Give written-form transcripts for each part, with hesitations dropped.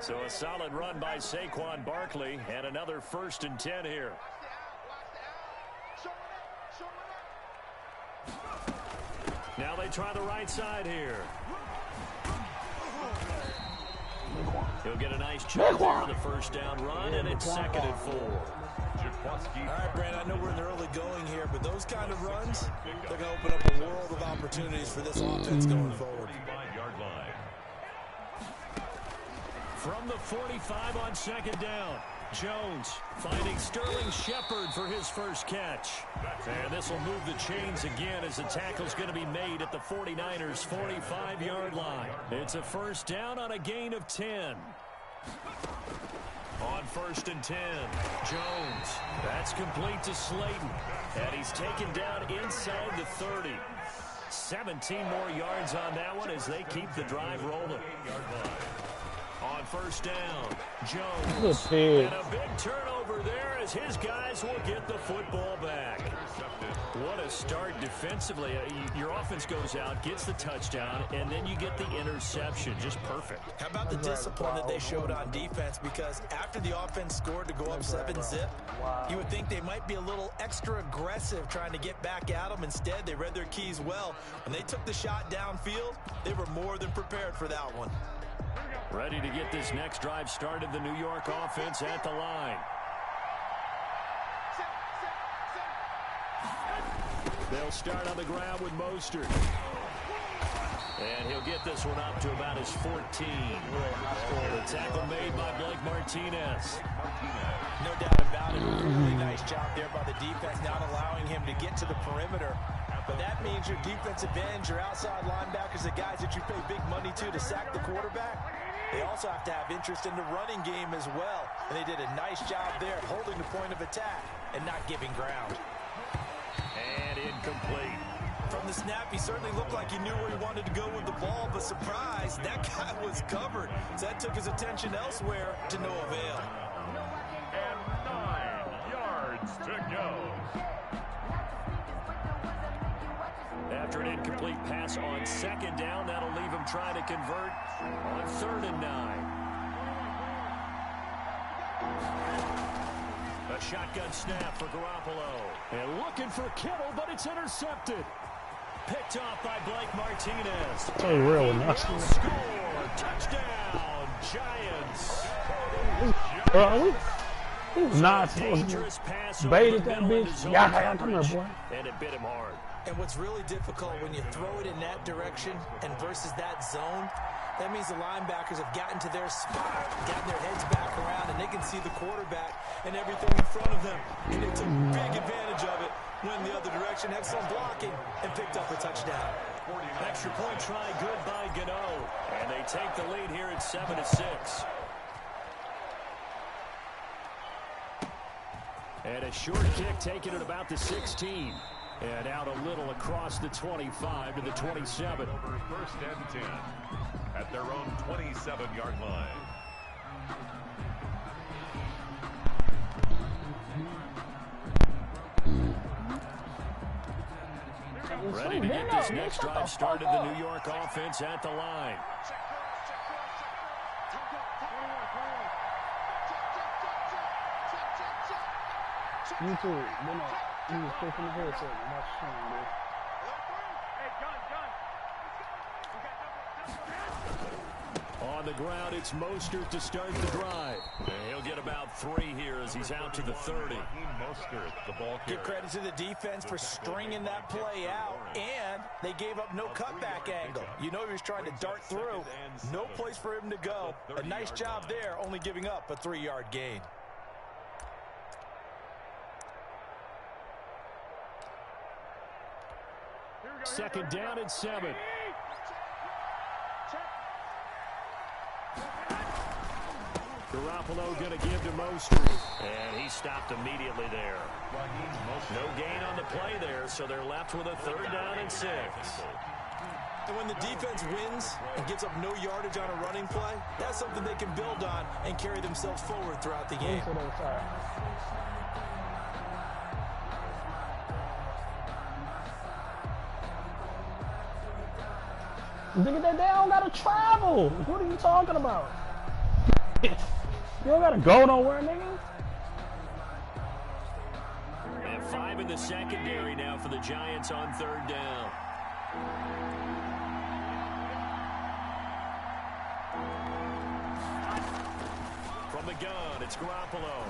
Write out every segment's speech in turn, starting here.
So a solid run by Saquon Barkley and another 1st and 10 here. Now they try the right side here. He'll get a nice chunk there on the 1st down run, and it's 2nd and 4. All right, Brandon, I know we're in the early going here, but those kind of runs, they're going to open up a world of opportunities for this offense going forward. From the 45 on 2nd down, Jones finding Sterling Shepard for his 1st catch. And this will move the chains again as the tackle's going to be made at the 49ers' 45-yard line. It's a 1st down on a gain of 10. On 1st and 10, Jones. That's complete to Slayton. And he's taken down inside the 30. 17 more yards on that one as they keep the drive rolling. On 1st down, Jones. And a big turnover there as his guys will get the football back. What a start defensively. Your offense goes out, gets the touchdown, and then you get the interception. Just perfect. How about the discipline that they showed on defense? Because after the offense scored to go up 7-zip, you would think they might be a little extra aggressive trying to get back at them. Instead, they read their keys well. When they took the shot downfield, they were more than prepared for that one. Ready to get this next drive started, the New York offense at the line. They'll start on the ground with Mostert. And he'll get this one up to about his 14. The tackle made by Blake Martinez. No doubt about it. Really nice job there by the defense, not allowing him to get to the perimeter. But that means your defensive ends, your outside linebackers, the guys that you pay big money to sack the quarterback, they also have to have interest in the running game as well. And they did a nice job there holding the point of attack and not giving ground. And incomplete. From the snap, he certainly looked like he knew where he wanted to go with the ball, but surprise, that guy was covered. So that took his attention elsewhere to no avail. And 9 yards to go. After an incomplete pass on 2nd down, that'll leave him trying to convert on 3rd and 9. A shotgun snap for Garoppolo. And looking for Kittle, but it's intercepted. Picked off by Blake Martinez. Oh, real nice. Score. Touchdown, Giants. Not baited that bitch. Yeah, come here, boy. And it bit him hard. And what's really difficult when you throw it in that direction and versus that zone, that means the linebackers have gotten to their spot, gotten their heads back around, and they can see the quarterback and everything in front of them. And they took big advantage of it, went the other direction, excellent blocking, and picked up a touchdown. Extra point try good by Gano. And they take the lead here at 7-6. And a short kick taken at about the 16. And out a little across the 25 to the 27. 1st and 10 at their own 27-yard line. Ready to get this next drive started, the New York offense at the line. You too. You was quick from the headset and watch the film, dude. On the ground, it's Mostert to start the drive. And he'll get about 3 here as he's out to the 30. Mostert, the ball carrier. Give credit to the defense for stringing that play out, and they gave up no cutback angle. You know he was trying to dart through. No place for him to go. A nice job there, only giving up a 3-yard gain. Second down and 7. Garoppolo going to give to Mostert. And he stopped immediately there. No gain on the play there, so they're left with a 3rd down and 6. And when the defense wins and gives up no yardage on a running play, that's something they can build on and carry themselves forward throughout the game. Nigga, they don't gotta travel. What are you talking about? You don't gotta go nowhere, nigga. And 5 in the secondary now for the Giants on 3rd down. From the gun, it's Garoppolo.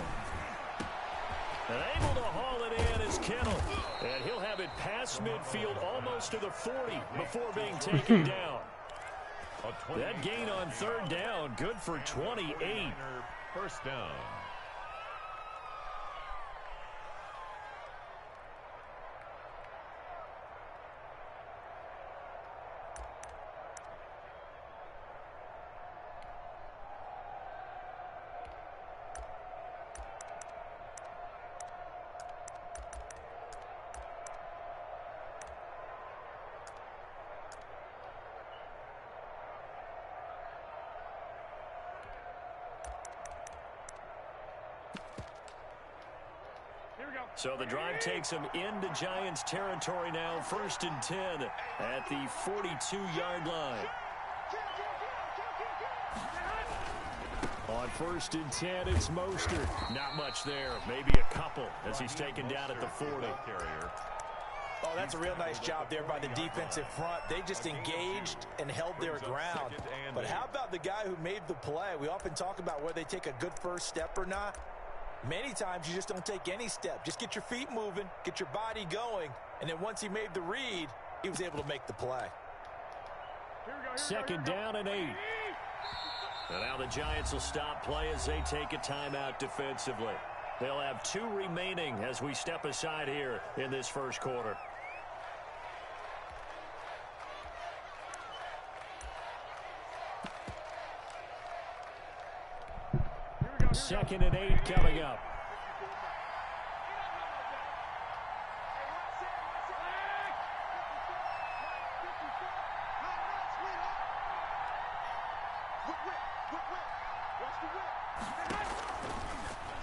And able to haul it in is Kittle. And he'll have it past midfield almost to the 40 before being taken down. That gain on 3rd down, good for 28. First down. So the drive takes them into Giants territory now. 1st and 10 at the 42-yard line. On 1st and 10, it's Mostert. Not much there. Maybe a couple as he's taken down at the 40. Oh, that's a real nice job there by the defensive front. They just engaged and held their ground. But how about the guy who made the play? We often talk about whether they take a good first step or not. Many times you just don't take any step. Just get your feet moving, get your body going, and then once he made the read, he was able to make the play. 2nd down and 8. And now the Giants will stop play as they take a timeout defensively. They'll have 2 remaining as we step aside here in this 1st quarter. 2nd and 8 coming up.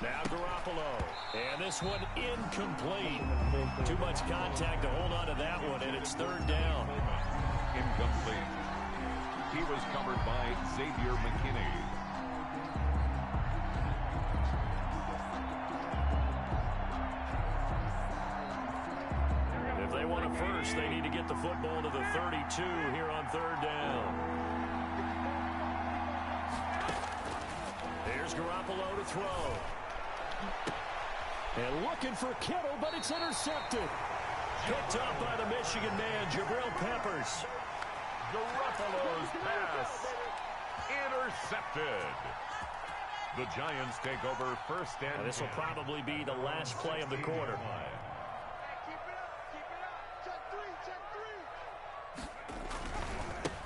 Now Garoppolo. And this one incomplete. Too much contact to hold on to that one, and it's 3rd down. Incomplete. He was covered by Xavier McKinney. If they want a first, they need to get the football to the 32 here on 3rd down. Here's Garoppolo to throw. And looking for Kittle, but it's intercepted. Picked up by the Michigan man, Jabril Peppers. Garoppolo's pass intercepted. The Giants take over 1st and 10. This will probably be the last play of the quarter.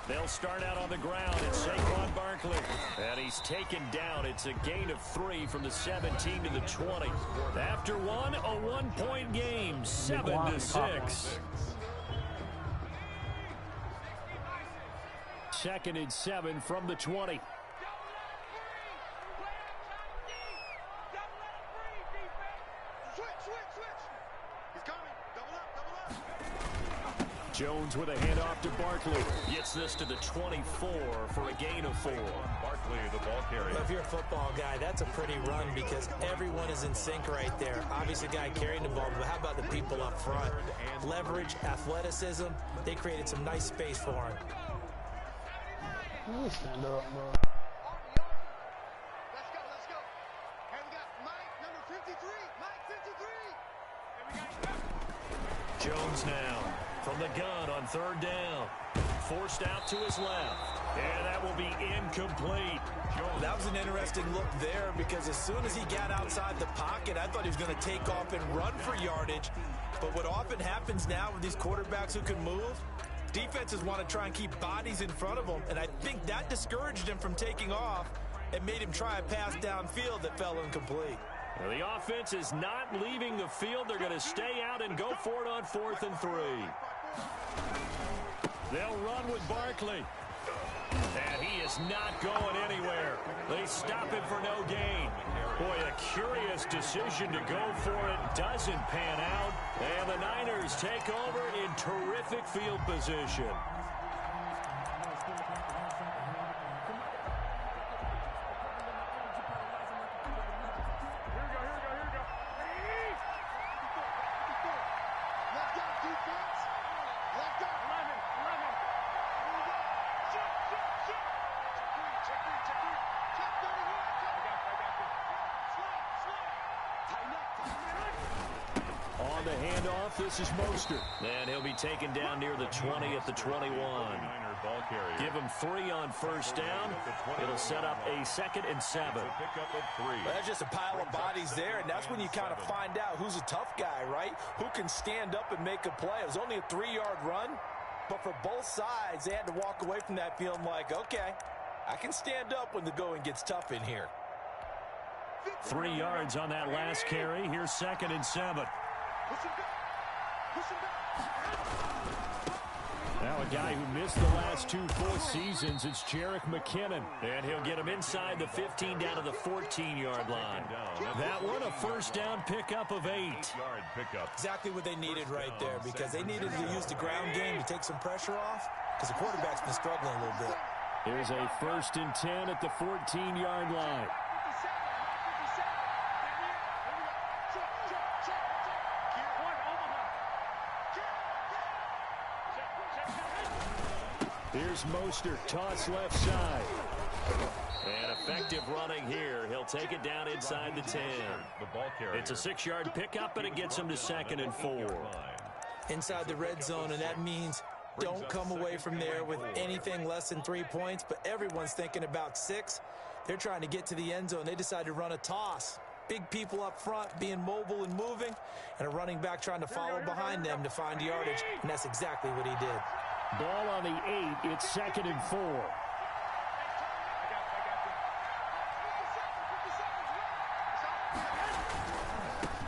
They'll start out on the ground. It's Saquon Barkley. And he's taken down. It's a gain of 3 from the 17 to the 20. After one, a 1-point game, 7-6. 2nd and 7 from the 20. Jones with a handoff to Barkley. Gets this to the 24 for a gain of 4. Barkley, the ball carrier. If you're a football guy, that's a pretty run because everyone is in sync right there. Obviously, the guy carrying the ball, but how about the people up front? Leverage, athleticism, they created some nice space for him. Stand up, bro. Let's go. Hey, we got Mike, number 53. Mike, 53. Jones now from the gun on 3rd down. Forced out to his left. And that will be incomplete. That was an interesting look there because as soon as he got outside the pocket, I thought he was going to take off and run for yardage. But what often happens now with these quarterbacks who can move, defenses want to try and keep bodies in front of them, and I think that discouraged him from taking off and made him try a pass downfield that fell incomplete. Well, the offense is not leaving the field. They're going to stay out and go for it on 4th and 3. They'll run with Barkley. And he is not going anywhere. They stop him for no gain. Boy, a curious decision to go for it. Doesn't pan out. And the Niners take over in terrific field position. handoff. This is Mostert. And he'll be taken down near the 20 at the 21. Give him 3 on first down. It'll set up a 2nd and 7. Well, that's just a pile of bodies there, and that's when you kind of find out who's a tough guy, right? Who can stand up and make a play. It was only a 3-yard run, but for both sides, they had to walk away from that feeling like, okay, I can stand up when the going gets tough in here. 3 yards on that last carry. Here's 2nd and 7. Now a guy who missed the last 2 full seasons, it's Jerick McKinnon. And he'll get him inside the 15 down to the 14-yard line. That one, a first down pickup of 8. Exactly what they needed right there, because they needed to use the ground game to take some pressure off, because the quarterback's been struggling a little bit. Here's a 1st and 10 at the 14-yard line. Here's Mostert, toss left side. And effective running here. He'll take it down inside the 10. It's a 6-yard pickup, but it gets him to 2nd and 4. Inside the red zone, and that means don't come away from there with anything less than 3 points, but everyone's thinking about 6. They're trying to get to the end zone. They decided to run a toss. Big people up front being mobile and moving, and a running back trying to follow behind them to find yardage, and that's exactly what he did. Ball on the 8. It's 2nd and 4.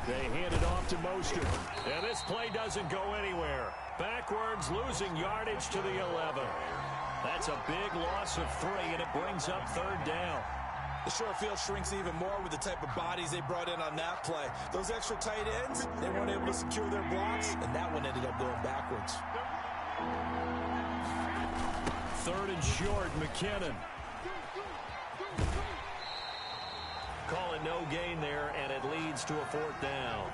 They hand it off to Mostert. And this play doesn't go anywhere. Backwards, losing yardage to the 11. That's a big loss of 3, and it brings up 3rd down. The short field shrinks even more with the type of bodies they brought in on that play. Those extra tight ends, they weren't able to secure their blocks, and that one ended up going backwards. 3rd and short, McKinnon. Calling no gain there, and it leads to a 4th down.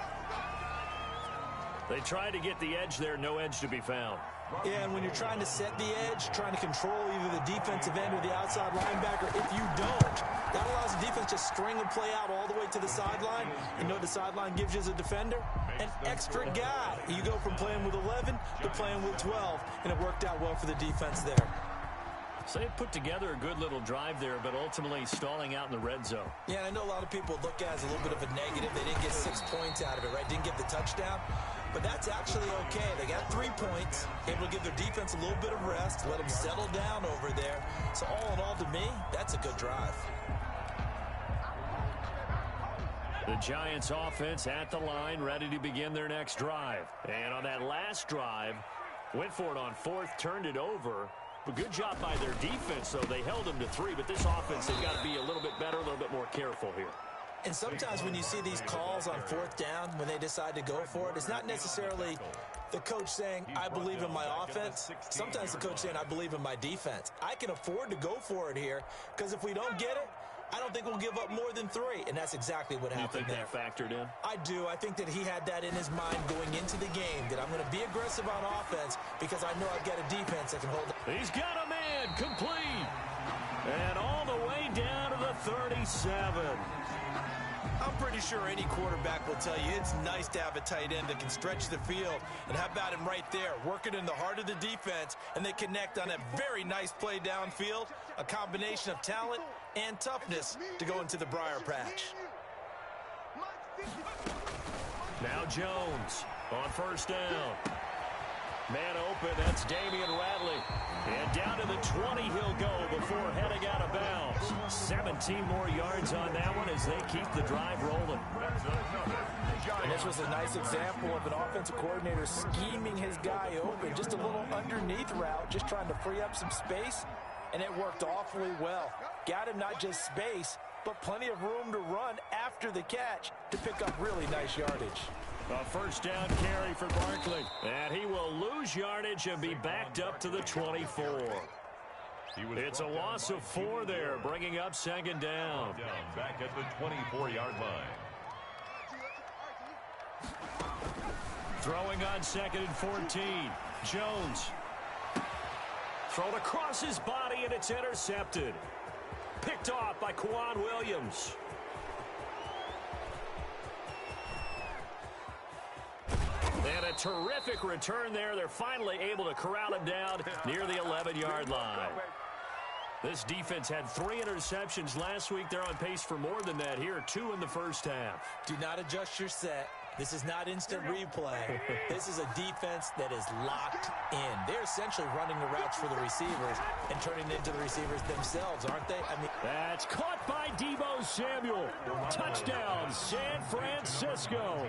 They tried to get the edge there, no edge to be found. Yeah, and when you're trying to set the edge, trying to control either the defensive end or the outside linebacker, if you don't, that allows the defense to string a play out all the way to the sideline. You know the sideline gives you as a defender? An extra guy. You go from playing with 11 to playing with 12, and it worked out well for the defense there. So they put together a good little drive there, but ultimately stalling out in the red zone. Yeah, and I know a lot of people look at it as a little bit of a negative. They didn't get 6 points out of it, right? Didn't get the touchdown. But that's actually okay. They got 3 points, able to give their defense a little bit of rest, let them settle down over there. So all in all, to me, that's a good drive. The Giants offense at the line, ready to begin their next drive. And on that last drive, went for it on 4th, turned it over. But good job by their defense, though. They held them to 3, but this offense, they've got to be a little bit better, a little bit more careful here. And sometimes when you see these calls on 4th down, when they decide to go for it, it's not necessarily the coach saying, I believe in my offense. Sometimes the coach saying, I believe in my defense. I can afford to go for it here, because if we don't get it, I don't think we'll give up more than 3, and that's exactly what happened there. You think that factored in? I do. I think that he had that in his mind going into the game, that I'm going to be aggressive on offense because I know I've got a defense that can hold it. He's got a man, complete. And all the way down to the 37. I'm pretty sure any quarterback will tell you it's nice to have a tight end that can stretch the field. And how about him right there, working in the heart of the defense, and they connect on a very nice play downfield, a combination of talent and toughness to go into the briar patch. Now Jones on first down. Man open, that's Damian Radley. And down to the 20 he'll go before heading out of bounds. 17 more yards on that one as they keep the drive rolling. And this was a nice example of an offensive coordinator scheming his guy open. Just a little underneath route, just trying to free up some space. And it worked awfully well. Got him not just space, but plenty of room to run after the catch to pick up really nice yardage. A first down carry for Barkley. And he will lose yardage and be backed up to the 24. It's a loss of 4 there, bringing up 2nd down. Back at the 24-yard line. Throwing on 2nd and 14. Jones. Thrown across his body, and it's intercepted. Picked off by Quan And a terrific return there. They're finally able to corral him down near the 11-yard line. This defense had 3 interceptions last week. They're on pace for more than that here, 2 in the first half. Do not adjust your set. This is not instant replay. This is a defense that is locked in. They're essentially running the routes for the receivers and turning into the receivers themselves, aren't they? I mean, that's caught by Deebo Samuel. Touchdown, San Francisco.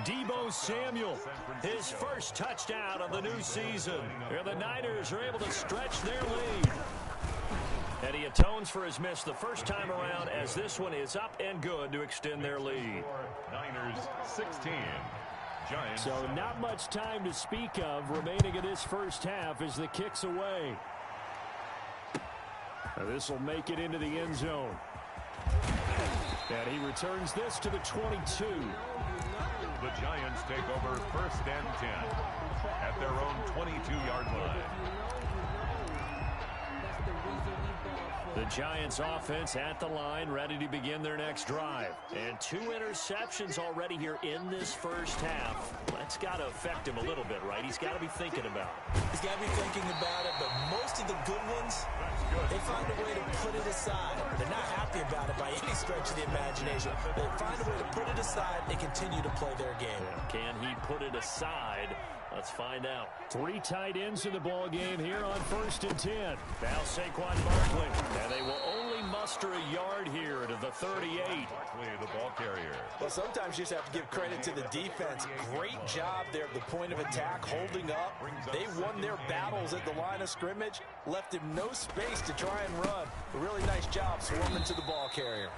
Deebo Samuel, his first touchdown of the new season. Here the Niners are able to stretch their lead. And he atones for his miss the first time around, as this one is up and good to extend their lead. Niners 16. Giants. So not much time to speak of remaining in this first half as the kick's away. This will make it into the end zone. And he returns this to the 22. The Giants take over 1st and 10 at their own 22-yard line. The Giants offense at the line, ready to begin their next drive. And 2 interceptions already here in this first half. That's got to affect him a little bit, right? He's got to be thinking about it. He's got to be thinking about it, but most of the good ones, they find a way to put it aside. They're not happy about it by any stretch of the imagination. They find a way to put it aside and continue to play their game. Can he put it aside? Let's find out. 3 tight ends in the ball game here on 1st and 10. Now Saquon Barkley. And they will only muster a yard here to the 38. Barkley, the ball carrier. Well, sometimes you just have to give credit to the defense. Great job there at the point of attack, holding up. They won their battles at the line of scrimmage, left him no space to try and run. A really nice job swarming to the ball carrier.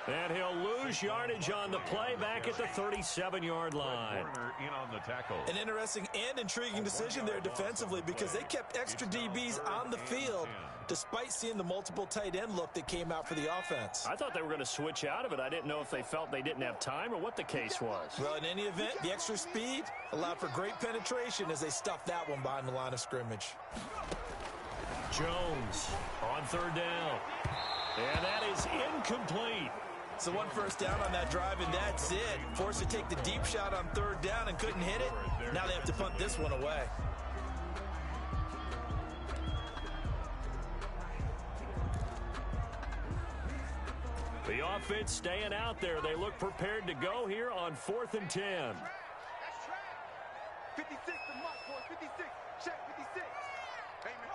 And he'll lose yardage on the play back at the 37-yard line. In on the tackle. An interesting and intriguing decision there defensively, because they kept extra DBs on the field despite seeing the multiple tight end look that came out for the offense. I thought they were going to switch out of it. I didn't know if they felt they didn't have time or what the case was. Well, in any event, the extra speed allowed for great penetration as they stuffed that one behind the line of scrimmage. Jones on 3rd down. And that is incomplete. So 1 first down on that drive, and that's it. Forced to take the deep shot on 3rd down and couldn't hit it. Now they have to punt this one away. The offense staying out there. They look prepared to go here on 4th and 10. That's track. 56 to Mike, boy. 56. Check 56. Amen.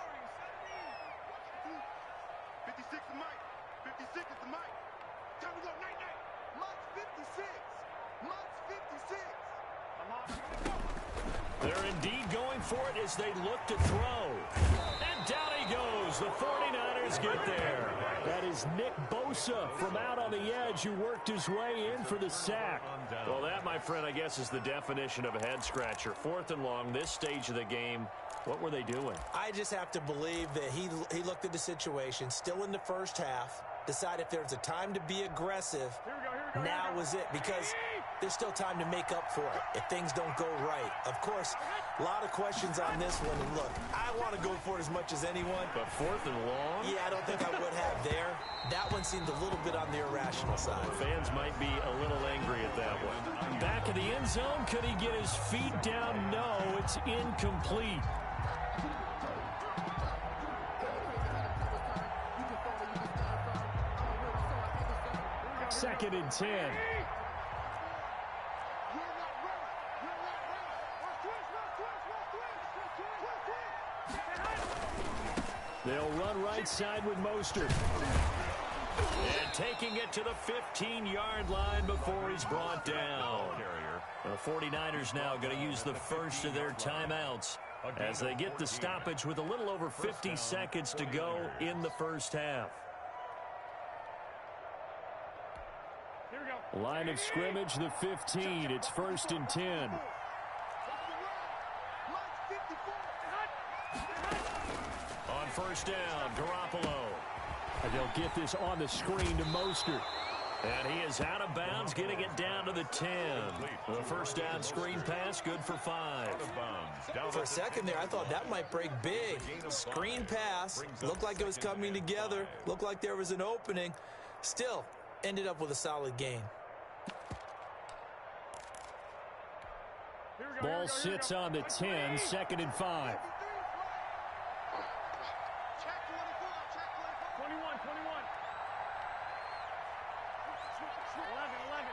56 to Mike. 56 is the Mike. Time to go. Night, night. Mike's 56. Mike's 56. They're indeed going for it as they look to throw. And down he goes. The 49ers get there. That is Nick Bosa from out on the edge who worked his way in for the sack. Well, that, my friend, I guess is the definition of a head-scratcher. 4th and long, this stage of the game. What were they doing? I just have to believe that he looked at the situation, still in the first half, decided if there's a time to be aggressive, now was it, because there's still time to make up for it if things don't go right. Of course, a lot of questions on this one. And look, I want to go for it as much as anyone. But 4th and long? Yeah, I don't think I would have there. That one seemed a little bit on the irrational side. Fans might be a little angry at that one. Back in the end zone, could he get his feet down? No, it's incomplete. Second and 10. They'll run right side with Mostert. And taking it to the 15-yard line before he's brought down. The 49ers now going to use the first of their timeouts as they get the stoppage with a little over 50 seconds to go in the first half. Line of scrimmage, the 15. It's 1st and 10. On 1st down, Garoppolo. And they'll get this on the screen to Mostert. And he is out of bounds, getting it down to the 10. The 1st down screen pass, good for 5. For a second there, I thought that might break big. Screen pass, looked like it was coming together, looked like there was an opening. Still, ended up with a solid gain. Ball sits on the 10, 2nd and 5. Check 24. Check 24. 21. 11.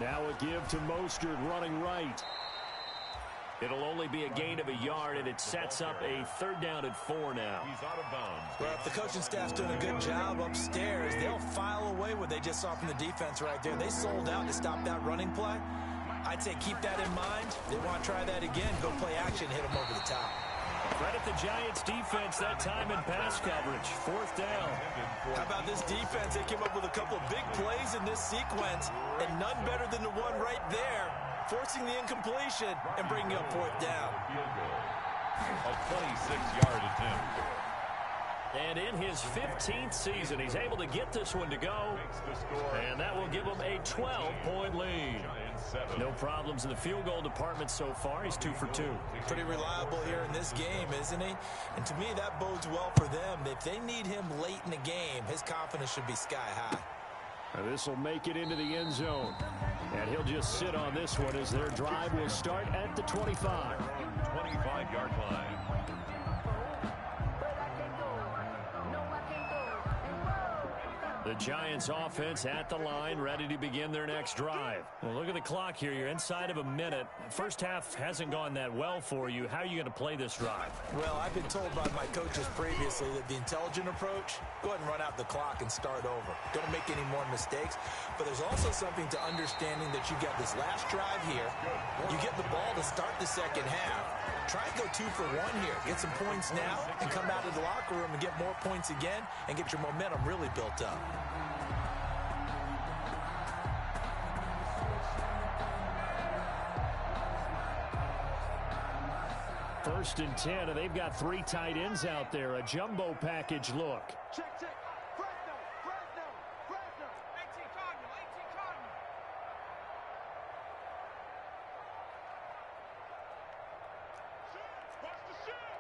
Now a give to Mostert running right. It'll only be a gain of a yard, and it sets up a 3rd down and 4 now. He's out of bounds. Well, if the coaching staff's doing a good job upstairs, they'll file away what they just saw from the defense right there. They sold out to stop that running play. I'd say keep that in mind. They want to try that again. Go play action, hit them over the top. Credit the Giants defense that time in pass coverage. 4th down. How about this defense? They came up with a couple of big plays in this sequence, and none better than the one right there, forcing the incompletion and bringing up 4th down. Field goal. A 26-yard attempt. And in his 15th season, he's able to get this one to go. Makes the score. And that will give him a 12-point lead. Giants 7. No problems in the field goal department so far. He's 2 for 2. Pretty reliable here in this game, isn't he? And to me, that bodes well for them. If they need him late in the game, his confidence should be sky high. This will make it into the end zone. And he'll just sit on this one as their drive will start at the 25. 25-yard line. The Giants offense at the line, ready to begin their next drive. Well, look at the clock here. You're inside of a minute. First half hasn't gone that well for you. How are you going to play this drive? Well, I've been told by my coaches previously that the intelligent approach, go ahead and run out the clock and start over. Don't make any more mistakes. But there's also something to understanding that you got this last drive here. You get the ball to start the second half. Try and go 2 for 1 here. Get some points now and come out of the locker room and get more points again and get your momentum really built up. First and 10, and they've got 3 tight ends out there. A jumbo package look. Check. Fresno. 18 Cardinal. Watch the shit.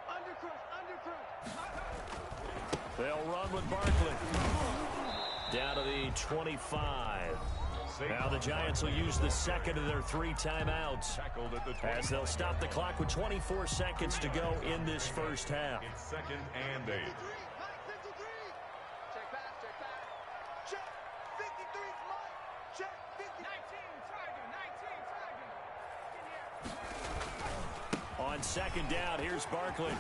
Undercrush. They'll run with Barkley. Down to the 25. Now the Giants will use the second of their 3 timeouts as they'll stop the clock with 24 seconds to go in this first half. It's 2nd and 8. Check pass. Check 53's Mike. Check 50. 19 Tiger. On 2nd down, here's Barkley.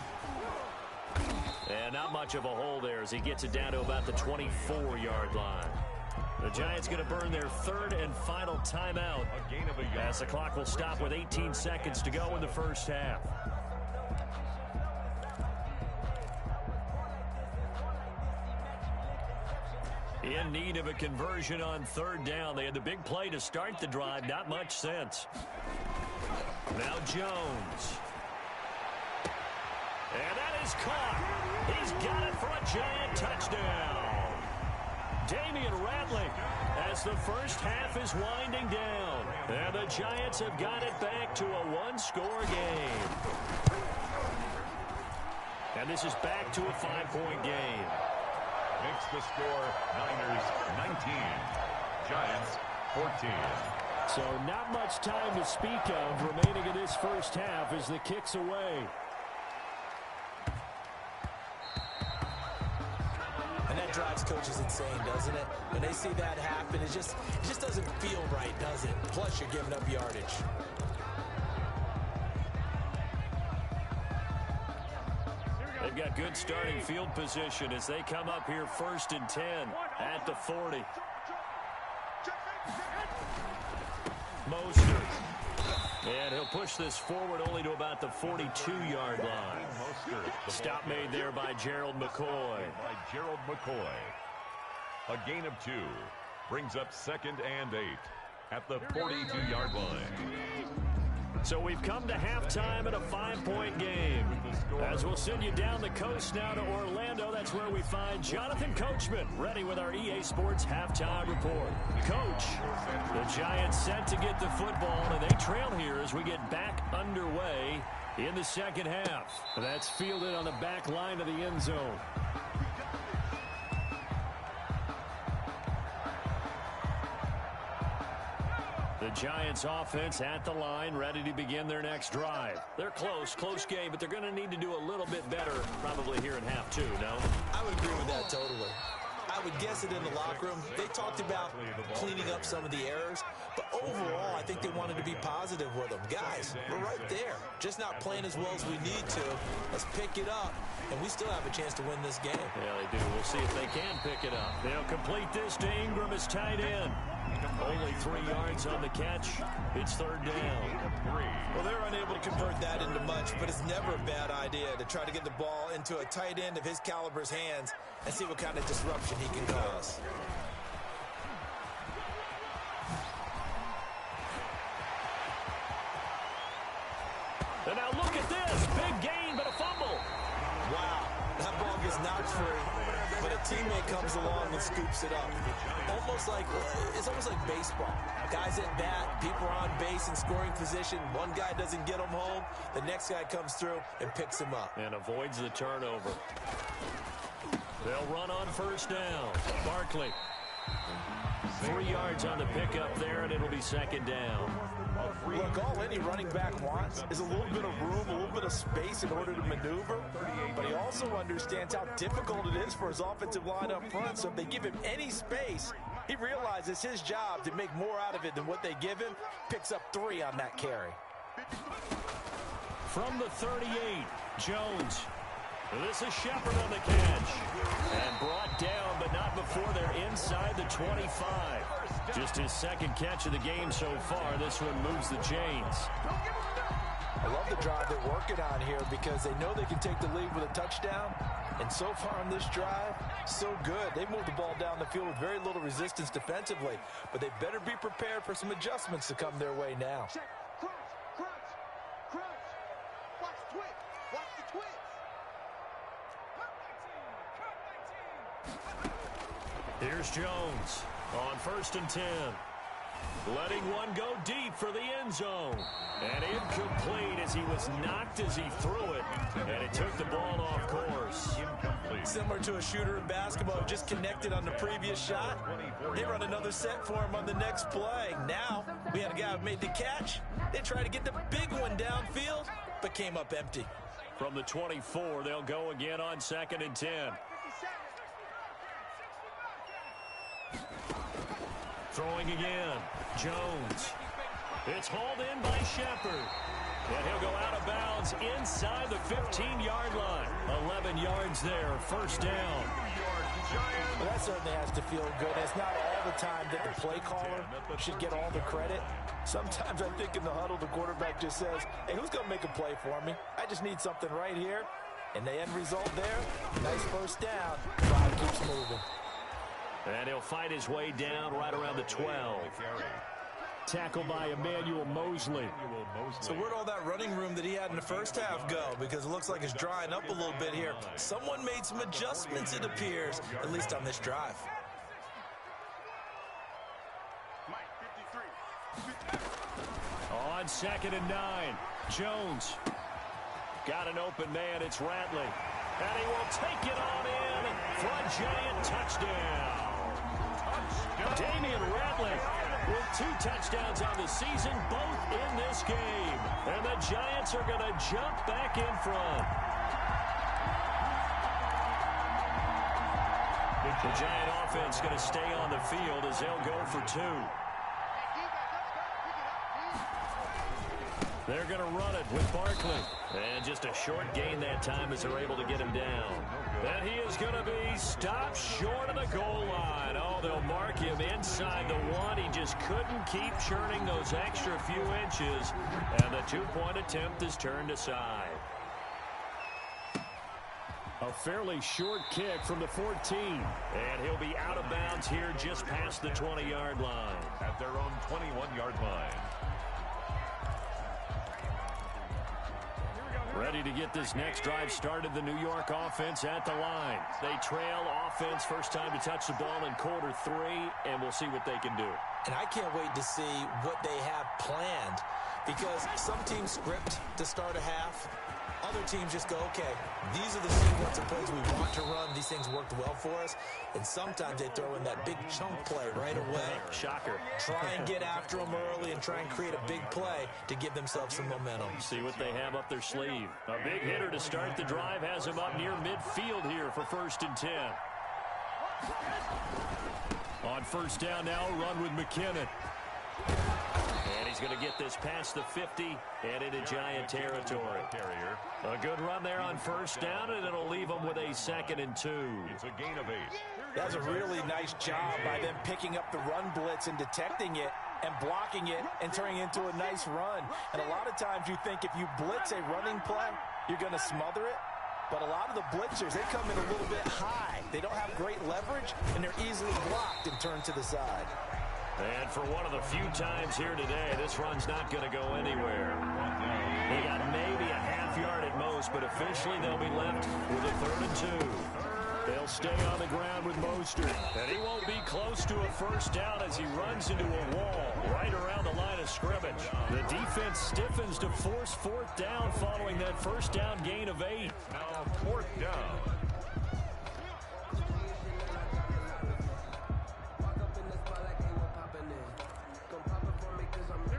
And not much of a hole there as he gets it down to about the 24-yard line. The Giants going to burn their 3rd and final timeout A gain of a yard. as the clock will stop with 18 seconds to go in the first half. In need of a conversion on 3rd down. They had the big play to start the drive. Not much sense. Now Jones. And that is caught. He's got it for a Giant touchdown. Damian Ratley as the first half is winding down. And the Giants have got it back to a 1-score game. And this is back to a 5-point game. Makes the score Niners 19. Giants 14. So not much time to speak of remaining in this first half as the kick's away. And that drives coaches insane, doesn't it? When they see that happen, it just doesn't feel right, does it? Plus, you're giving up yardage. They've got good starting field position as they come up here 1st and 10 at the 40. Mostert. And he'll push this forward only to about the 42-yard line. Stop made there by Gerald McCoy. A gain of 2 brings up 2nd and 8 at the 42-yard line. So we've come to halftime in a 5-point game. As we'll send you down the coast now to Orlando, that's where we find Jonathan Coachman, ready with our EA Sports halftime report. Coach, the Giants set to get the football, and they trail here as we get back underway in the second half. That's fielded on the back line of the end zone. Giants offense at the line, ready to begin their next drive. They're close game, but they're going to need to do a little bit better probably here in half two, no? I would agree with that totally. I would guess it in the locker room. They talked about cleaning up some of the errors, but overall, I think they wanted to be positive with them. Guys, we're right there. Just not playing as well as we need to. Let's pick it up, and we still have a chance to win this game. Yeah, they do. We'll see if they can pick it up. They'll complete this to Ingram as tight end. Only 3 yards on the catch. It's third down. Well, they're unable to convert that into much, but it's never a bad idea to try to get the ball into a tight end of his caliber's hands and see what kind of disruption he can cause. And now look at this. Big gain, but a fumble. Wow, that ball gets knocked free, but a teammate comes along and scoops it up. It's almost like baseball. Guys at bat, people are on base in scoring position. One guy doesn't get him home. The next guy comes through and picks him up. And avoids the turnover. They'll run on first down. Barkley. 3 yards on the pickup there, and it'll be second down. Look, all any running back wants is a little bit of room, a little bit of space in order to maneuver. But he also understands how difficult it is for his offensive line up front. So if they give him any space, he realizes his job to make more out of it than what they give him. Picks up 3 on that carry. From the 38, Jones. This is Shepard on the catch. And brought down, but not before they're inside the 25. Just his second catch of the game so far. This one moves the chains. I love the drive they're working on here because they know they can take the lead with a touchdown. And so far on this drive, so good. They moved the ball down the field with very little resistance defensively. But they better be prepared for some adjustments to come their way now. Check. Crunch. Watch the twitch. Watch the twitch. Here's Jones on 1st and 10. Letting one go deep for the end zone. And incomplete as he was knocked as he threw it. And it took the ball off course. Similar to a shooter in basketball who just connected on the previous shot. They run another set for him on the next play. Now, we had a guy who made the catch. They tried to get the big one downfield, but came up empty. From the 24, they'll go again on 2nd and 10. Throwing again, Jones. It's hauled in by Shepard. And he'll go out of bounds inside the 15-yard line. 11 yards there, first down. Well, that certainly has to feel good. It's not all the time that the play caller should get all the credit. Sometimes I think in the huddle, the quarterback just says, hey, who's going to make a play for me? I just need something right here. And the end result there, nice first down. Drive keeps moving. And he'll fight his way down right around the 12. Tackled by Emmanuel Mosley. So where'd all that running room that he had in the first half go? Because it looks like it's drying up a little bit here. Someone made some adjustments, it appears, at least on this drive. On 2nd and 9, Jones. Got an open man, it's Ratley. And he will take it on in for a Giant touchdown. Damian Ratley with 2 touchdowns on the season, both in this game. And the Giants are going to jump back in front. The Giant offense going to stay on the field as they'll go for 2. They're going to run it with Barkley. And just a short gain that time as they're able to get him down. And he is going to be stopped short of the goal line. Oh, they'll mark him inside the 1. He just couldn't keep churning those extra few inches. And the 2-point attempt is turned aside. A fairly short kick from the 14. And he'll be out of bounds here just past the 20-yard line. At their own 21-yard line. Ready to get this next drive started, the New York offense at the line. They trail offense, first time to touch the ball in quarter 3, and we'll see what they can do. And I can't wait to see what they have planned because some teams script to start a half. Other teams just go, okay, these are the sequence of plays we want to run. These things worked well for us. And sometimes they throw in that big chunk play right away. Shocker. Try and get after them early and try and create a big play to give themselves some momentum. See what they have up their sleeve. A big hitter to start the drive has him up near midfield here for 1st and 10. On 1st down now, run with McKinnon. And he's going to get this past the 50 and into Giant territory. A good run there on 1st down, and it'll leave him with a 2nd and 2. It's a gain of 8. That's a really nice job by them picking up the run blitz and detecting it and blocking it and turning it into a nice run. And a lot of times you think if you blitz a running play, you're going to smother it. But a lot of the blitzers, they come in a little bit high. They don't have great leverage, and they're easily blocked and turned to the side. And for one of the few times here today, this run's not going to go anywhere. They got maybe a half yard at most, but officially they'll be left with a 3rd and 2. They'll stay on the ground with Mostert. And he won't be close to a 1st down as he runs into a wall right around the line of scrimmage. The defense stiffens to force 4th down following that 1st down gain of 8. Now 4th down.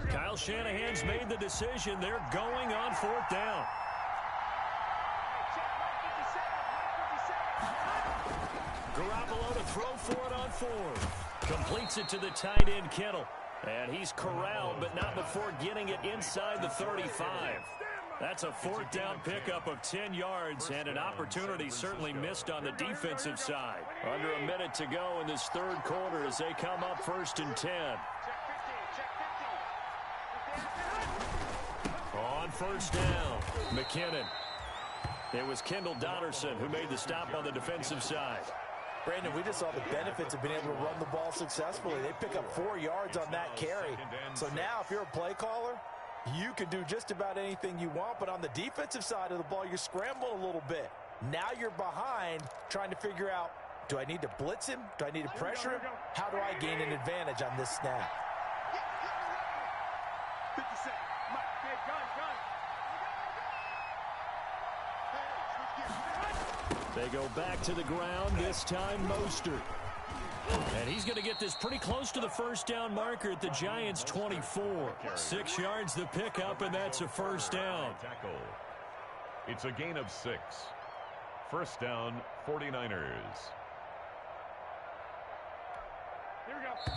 Kyle Shanahan's made the decision. They're going on 4th down. Garoppolo to throw for it on 4th. Completes it to the tight end, Kittle. And he's corralled, but not before getting it inside the 35. That's a 4th down pickup of 10 yards and an opportunity certainly missed on the defensive side. Under a minute to go in this 3rd quarter as they come up 1st and 10. On 1st down, McKinnon. It was Kendall Dotterson who made the stop on the defensive side. Brandon, we just saw the benefits of being able to run the ball successfully. They pick up 4 yards on that carry. So now if you're a play caller, you can do just about anything you want. But on the defensive side of the ball, you're scrambling a little bit. Now you're behind trying to figure out, do I need to blitz him? Do I need to pressure him? How do I gain an advantage on this snap? 50 seconds. Mike, hey, gun. They go back to the ground, this time Mostert. And he's going to get this pretty close to the 1st down marker at the Giants' 24. 6 yards the pickup, and that's a 1st down. Tackle. It's a gain of 6. 1st down, 49ers. Here we go.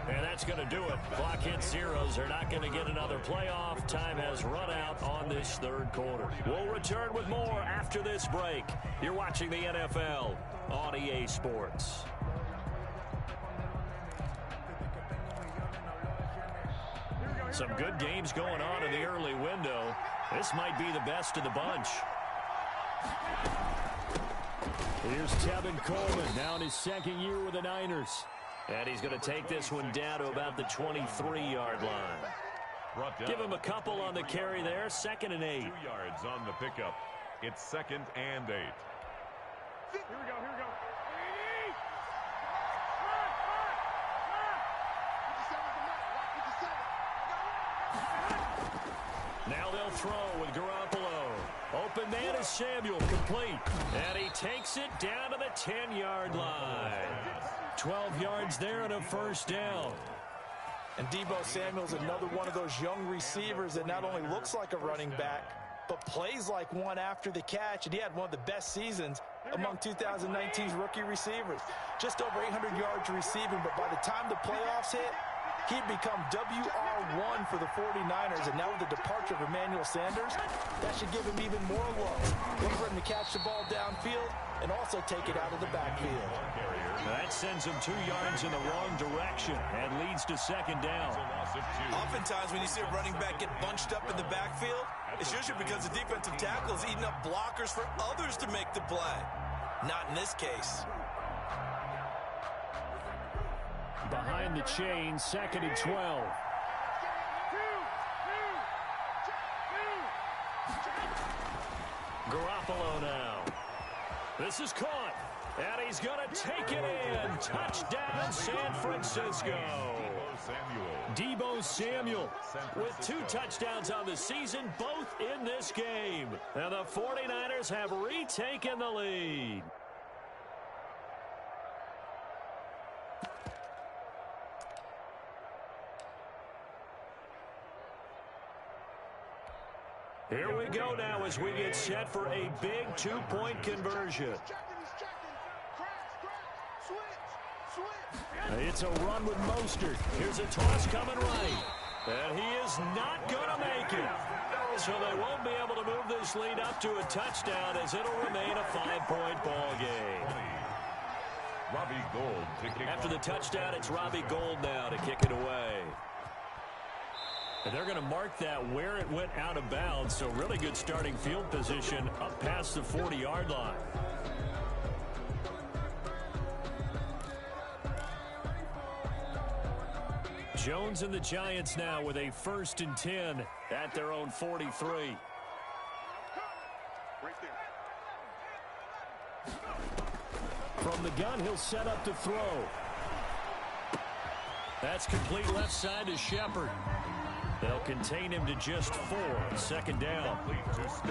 And that's going to do it. Clock hits zeros. They're not going to get another playoff. Time has run out on this 3rd quarter. We'll return with more after this break. You're watching the NFL on EA Sports. Some good games going on in the early window. This might be the best of the bunch. Here's Tevin Coleman, now in his 2nd year with the Niners. And he's going to take this one down to about the 23-yard line. Give him a couple on the carry there. 2nd and 8. 2 yards on the pickup. It's 2nd and 8. Here we go. Now they'll throw with Garoppolo. Open man is Samuel, complete. And he takes it down to the 10-yard line. 12 yards there and a 1st down. And Deebo Samuel's another one of those young receivers that not only looks like a running back, but plays like one after the catch. And he had one of the best seasons among 2019's rookie receivers. Just over 800 yards receiving, but by the time the playoffs hit, he'd become WR1 for the 49ers. And now with the departure of Emmanuel Sanders, that should give him even more love. Look for him to catch the ball downfield and also take it out of the backfield. That sends him 2 yards in the wrong direction and leads to 2nd down. Oftentimes when you see a running back get bunched up in the backfield, it's usually because the defensive tackle is eating up blockers for others to make the play. Not in this case. Behind the chain, 2nd and 12. Garoppolo now. This is caught. And he's going to take it in. Touchdown, San Francisco. Deebo Samuel with 2 touchdowns on the season, both in this game. And the 49ers have retaken the lead. Here we go now as we get set for a big 2-point conversion. It's a run with Mostert. Here's a toss coming right. And he is not going to make it. So they won't be able to move this lead up to a touchdown as it'll remain a 5-point ball game. Robbie Gould to kick After the touchdown, it's Robbie Gould now to kick it away. And they're going to mark that where it went out of bounds. So really good starting field position up past the 40-yard line. Jones and the Giants now with a 1st and 10 at their own 43. Right there. From the gun, he'll set up to throw. That's complete left side to Shepard. They'll contain him to just 4. 2nd down.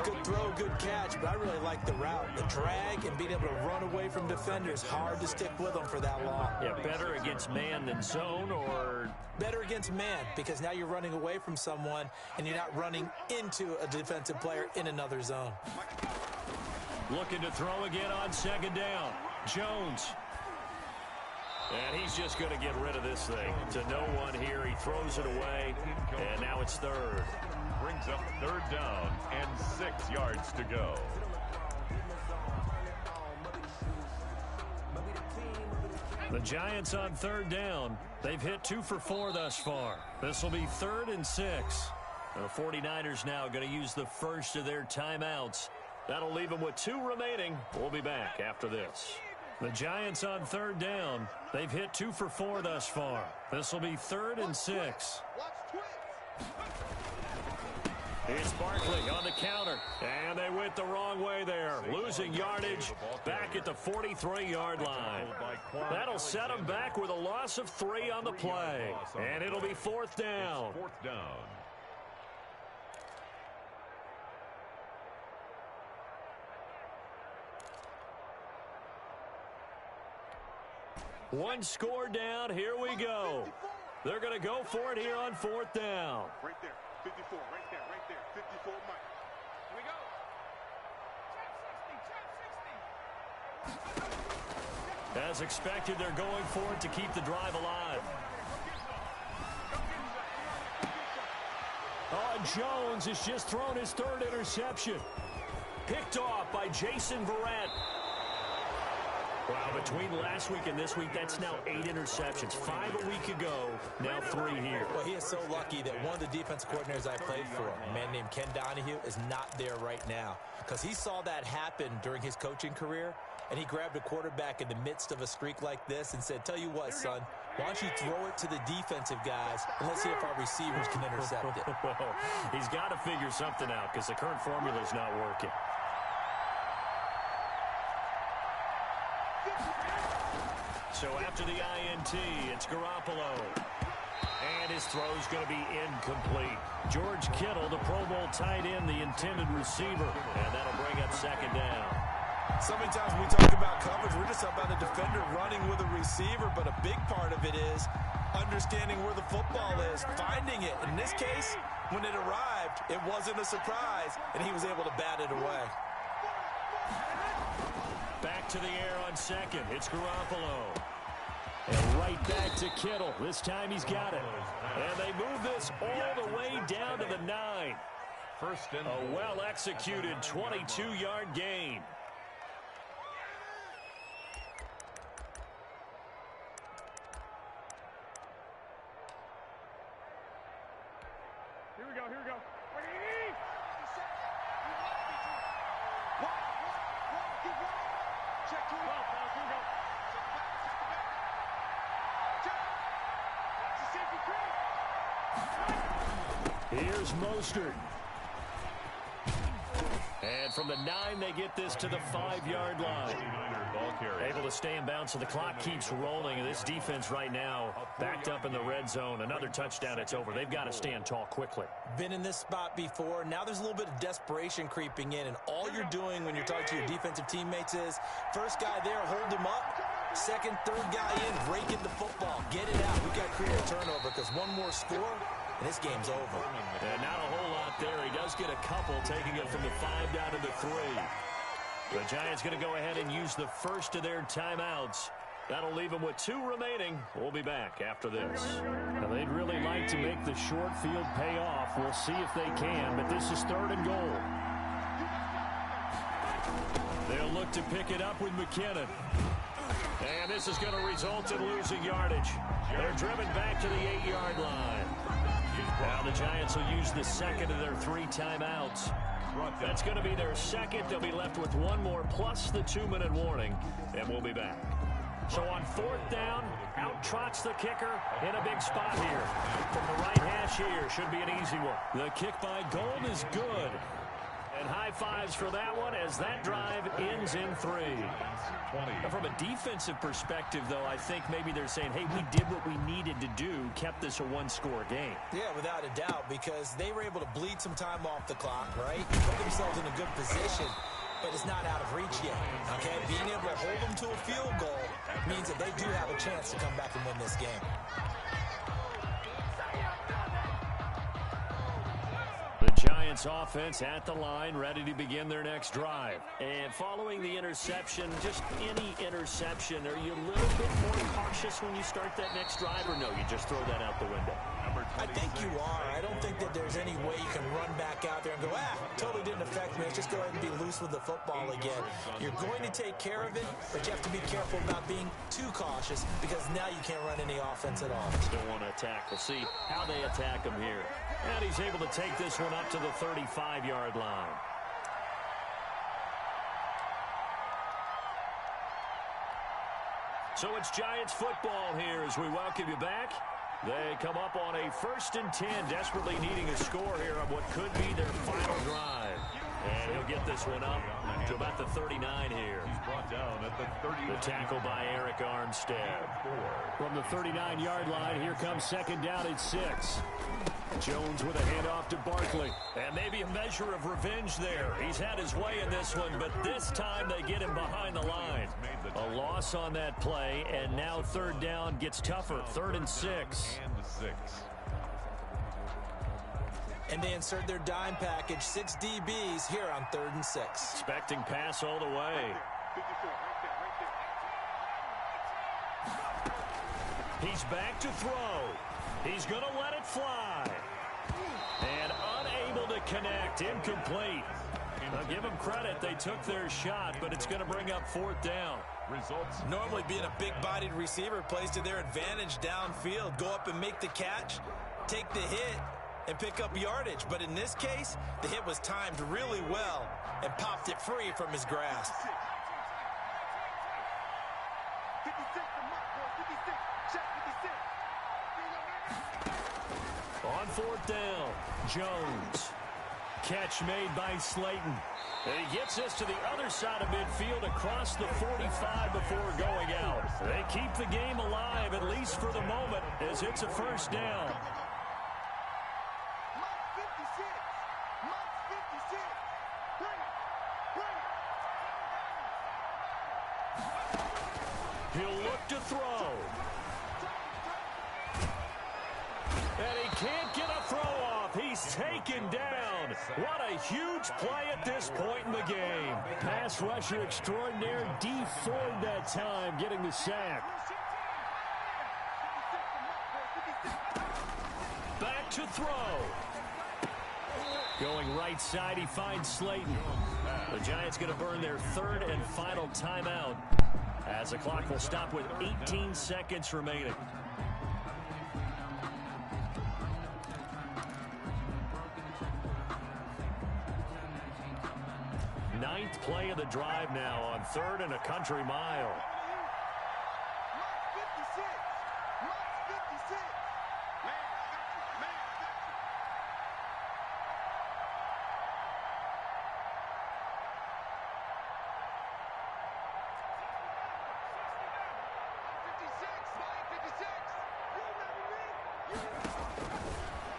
Good throw, good catch, but I really like the route. The drag and being able to run away from defenders. Hard to stick with them for that long. Yeah, better against man than zone, or better against man, because now you're running away from someone and you're not running into a defensive player in another zone. Looking to throw again on 2nd down. Jones. And he's just going to get rid of this thing. To no one here. He throws it away. And now it's 3rd. Brings up 3rd down and 6 yards to go. The Giants on 3rd down. They've hit 2 for 4 thus far. This will be 3rd and 6. The 49ers now going to use the first of their timeouts. That'll leave them with 2 remaining. We'll be back after this. The Giants on 3rd down. They've hit 2 for 4 thus far. This will be 3rd and 6. It's Barkley on the counter. And they went the wrong way there. Losing yardage back at the 43-yard line. That'll set them back with a loss of 3 on the play. And it'll be 4th down. 4th down. One score down. Here we go. They're going to go for it here on 4th down. Right there. 54. Right there. 54 Mike. Here we go. As expected, they're going for it to keep the drive alive. Oh, Jones has just thrown his 3rd interception. Picked off by Jason Verrett. Wow, between last week and this week, that's now 8 interceptions. 5 a week ago, now 3 here. Well, he is so lucky that one of the defense coordinators I played for, a man named Ken Donahue, is not there right now. Because he saw that happen during his coaching career, and he grabbed a quarterback in the midst of a streak like this and said, tell you what, son, why don't you throw it to the defensive guys, and let's see if our receivers can intercept it. Well, he's got to figure something out because the current formula is not working. So after the INT, it's Garoppolo. And his throw's going to be incomplete. George Kittle, the Pro Bowl tight end, the intended receiver. And that'll bring up 2nd down. So many times when we talk about coverage, we're just talking about a defender running with a receiver, but a big part of it is understanding where the football is, finding it. In this case, when it arrived, it wasn't a surprise, and he was able to bat it away. Back to the air on 2nd. It's Garoppolo. And right back to Kittle. This time he's got it. And they move this all the way down to the 9. First and a well-executed 22-yard gain. Here we go. Check 2 up. Here we go. Here's Mostert. And And from the 9, they get this to the 5-yard line. Ball carrier. Able to stay in bounds, so the clock keeps rolling. And this defense right now backed up in the red zone. Another touchdown, it's over. They've got to stand tall quickly. Been in this spot before. Now there's a little bit of desperation creeping in. And all you're doing when you're talking to your defensive teammates is, first guy there, hold him up. Second, third guy in, break in the football. Get it out. We've got to create a turnover because one more score, and this game's over. And not a whole lot there. He does get a couple, taking it from the 5 down to the 3. The Giants going to go ahead and use the first of their timeouts. That'll leave them with 2 remaining. We'll be back after this. Now, they'd really like to make the short field pay off. We'll see if they can, but this is 3rd and goal. They'll look to pick it up with McKinnon. And this is going to result in losing yardage. They're driven back to the 8-yard line. Now the Giants will use the second of their 3 timeouts. That's going to be their second. They'll be left with 1 more plus the 2-minute warning, and we'll be back. So on 4th down, out trots the kicker in a big spot here. From the right hash here, should be an easy one. The kick by Gold is good. And high fives for that one as that drive ends in 3. Now, from a defensive perspective, though, I think maybe they're saying, hey, we did what we needed to do, kept this a 1-score game. Yeah, without a doubt, because they were able to bleed some time off the clock, right? Put themselves in a good position, but it's not out of reach yet, okay? Being able to hold them to a field goal means that they do have a chance to come back and win this game. The Giants offense at the line, ready to begin their next drive. And following the interception, just any interception, are you a little bit more cautious when you start that next drive, or no, you just throw that out the window? I think you are. I don't think that there's any way you can run back out there and go, totally didn't affect me. Let's just go ahead and be loose with the football again. You're going to take care of it, but you have to be careful about being too cautious because now you can't run any offense at all. Still want to attack. We'll see how they attack him here. And he's able to take this one up to the 35-yard line. So it's Giants football here as we welcome you back. They come up on a 1st and 10, desperately needing a score here on what could be their final drive. And he'll get this one up to about the 39 here. He's brought down at the 30. The tackle by Eric Armstead. From the 39-yard line, here comes 2nd down at 6. Jones with a handoff to Barkley. And maybe a measure of revenge there. He's had his way in this one, but this time they get him behind the line. A loss on that play, and now 3rd down gets tougher. 3rd and 6. And they insert their dime package, 6 DBs here on 3rd and 6. Expecting pass all the way. He's back to throw. He's going to let it fly. And unable to connect. Incomplete. Now give them credit. They took their shot, but it's going to bring up 4th down. Results. Normally being a big-bodied receiver plays to their advantage downfield. Go up and make the catch, take the hit, and pick up yardage. But in this case, the hit was timed really well and popped it free from his grasp. 56, the mark, boy, 56. Check 56. On 4th down, Jones. Catch made by Slayton. And he gets this to the other side of midfield across the 45 before going out. They keep the game alive, at least for the moment, as it's a 1st down. He'll look to throw. And he can't get a throw off. He's taken down. What a huge play at this point in the game. Pass rusher extraordinaire, D Ford that time, getting the sack. Back to throw. Going right side, he finds Slayton. The Giants going to burn their 3rd and final timeout, as the clock will stop with 18 seconds remaining. Ninth play of the drive now on 3rd and a country mile.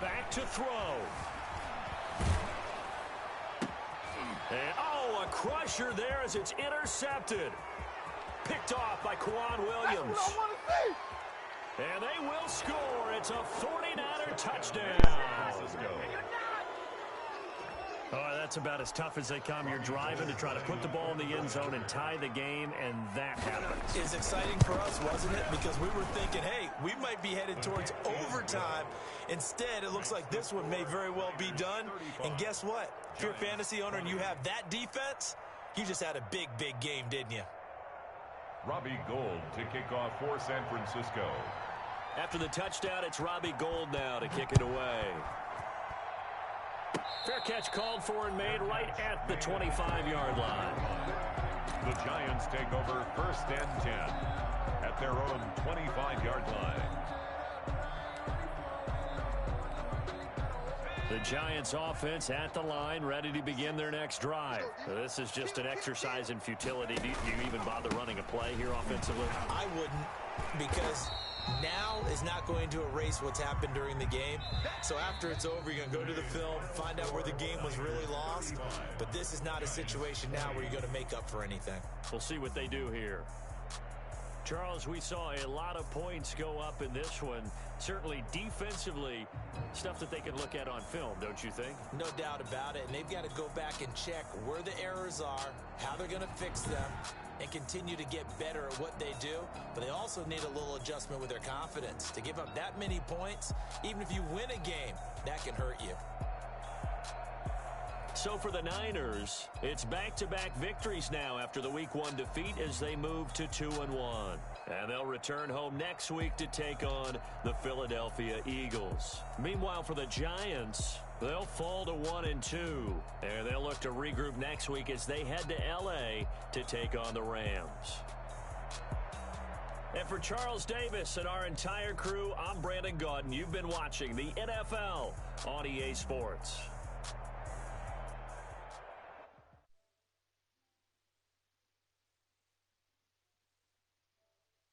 Back to throw. And, a crusher there as it's intercepted. Picked off by Quan Williams. That's what I want to see. And they will score. It's a 49er touchdown. Oh, that's about as tough as they come. You're driving to try to put the ball in the end zone and tie the game, and that happens. It's exciting for us, wasn't it? Because we were thinking, hey, we might be headed towards overtime. Instead, it looks like this one may very well be done. And guess what? If you're a fantasy owner and you have that defense, you just had a big, big game, didn't you? Robbie Gould to kick off for San Francisco. After the touchdown, it's Robbie Gould now to kick it away. Fair catch called for and made right at the 25-yard line. The Giants take over 1st and 10 at their own 25-yard line. The Giants offense at the line, ready to begin their next drive. This is just an exercise in futility. Do you even bother running a play here offensively? I wouldn't, because now is not going to erase what's happened during the game. So after it's over, you're going to go to the film, find out where the game was really lost. But this is not a situation now where you're going to make up for anything. We'll see what they do here. Charles, we saw a lot of points go up in this one. Certainly defensively, stuff that they can look at on film, don't you think? No doubt about it. And they've got to go back and check where the errors are, how they're going to fix them, and continue to get better at what they do. But they also need a little adjustment with their confidence. To give up that many points, even if you win a game, that can hurt you. So for the Niners, it's back-to-back victories now after the Week 1 defeat as they move to 2-1. And they'll return home next week to take on the Philadelphia Eagles. Meanwhile, for the Giants, they'll fall to 1-2. And they'll look to regroup next week as they head to L.A. to take on the Rams. And for Charles Davis and our entire crew, I'm Brandon Gaudin. You've been watching the NFL on EA Sports.